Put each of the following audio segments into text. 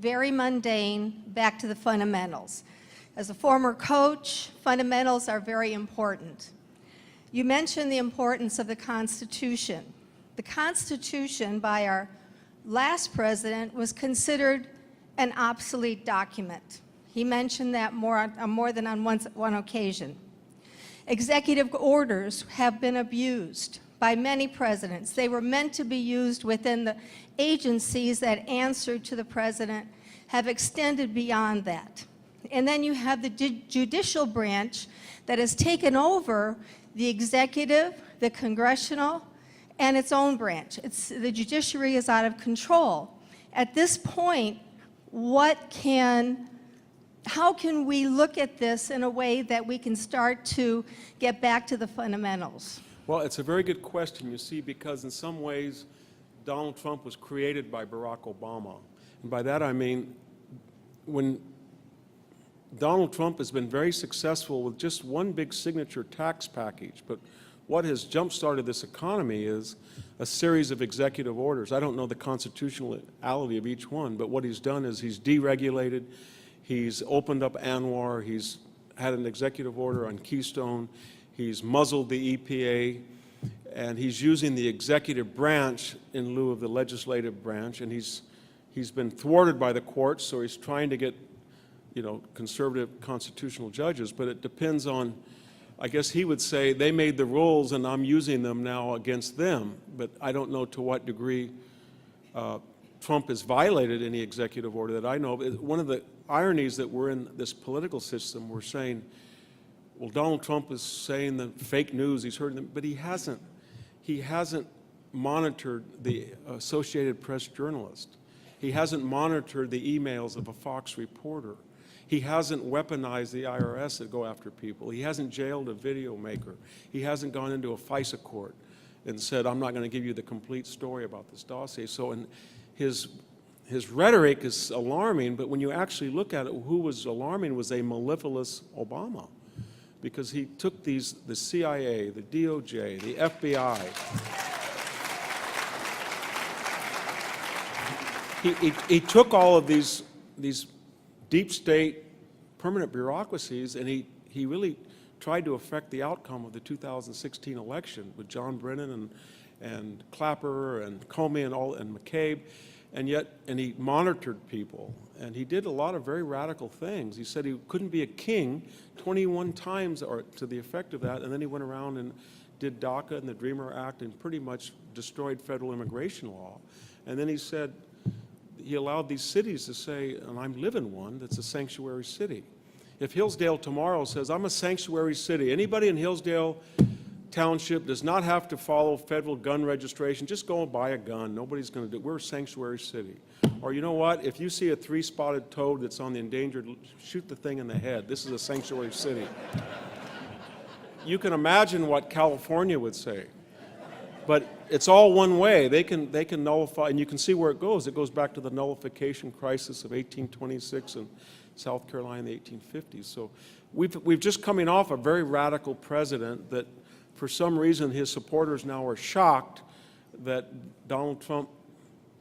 very mundane, back to the fundamentals. As a former coach, fundamentals are very important. You mentioned the importance of the Constitution. The Constitution by our last president was considered an obsolete document. He mentioned that more than on one occasion. Executive orders have been abused by many presidents. They were meant to be used within the agencies that answer to the president, have extended beyond that. And then you have the judicial branch that has taken over the executive, the congressional, and its own branch. The judiciary is out of control. At this point, how can we look at this in a way that we can start to get back to the fundamentals? Well, it's a very good question, you see, because in some ways, Donald Trump was created by Barack Obama. And by that I mean, when Donald Trump has been very successful with just one big signature tax package, but what has jump-started this economy is a series of executive orders. I don't know the constitutionality of each one, but what he's done is he's deregulated, he's opened up ANWR, he's had an executive order on Keystone, he's muzzled the EPA, and he's using the executive branch in lieu of the legislative branch, and he's been thwarted by the courts, so he's trying to get, conservative constitutional judges, but it depends on, I guess he would say, they made the rules and I'm using them now against them, but I don't know to what degree Trump has violated any executive order that I know of. One of the ironies that we're in this political system, we're saying, well, Donald Trump is saying the fake news, he's heard them, but he hasn't monitored the Associated Press journalist. He hasn't monitored the emails of a Fox reporter. He hasn't weaponized the IRS that go after people. He hasn't jailed a video maker. He hasn't gone into a FISA court and said, I'm not going to give you the complete story about this dossier. So his rhetoric is alarming, but when you actually look at it, who was alarming was a mellifluous Obama, because he took the CIA, the DOJ, the FBI. He took all of these deep state permanent bureaucracies, and he really tried to affect the outcome of the 2016 election with John Brennan and Clapper and Comey and McCabe, and he monitored people, and he did a lot of very radical things. He said he couldn't be a king 21 times or to the effect of that, and then he went around and did DACA and the Dreamer Act and pretty much destroyed federal immigration law. And then he said, he allowed these cities to say, and I live in one that's a sanctuary city. If Hillsdale tomorrow says, I'm a sanctuary city, anybody in Hillsdale Township does not have to follow federal gun registration, just go and buy a gun. Nobody's going to do it. We're a sanctuary city. Or you know what? If you see a 3-spotted toad that's on the endangered, shoot the thing in the head. This is a sanctuary city. You can imagine what California would say. But it's all one way. They can nullify, and you can see where it goes. It goes back to the nullification crisis of 1826 in South Carolina in the 1850s. So we've just coming off a very radical president that, for some reason, his supporters now are shocked that Donald Trump,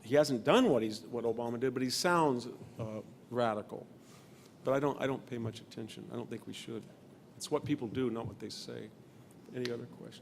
he hasn't done what Obama did, but he sounds radical. But I don't pay much attention. I don't think we should. It's what people do, not what they say. Any other questions?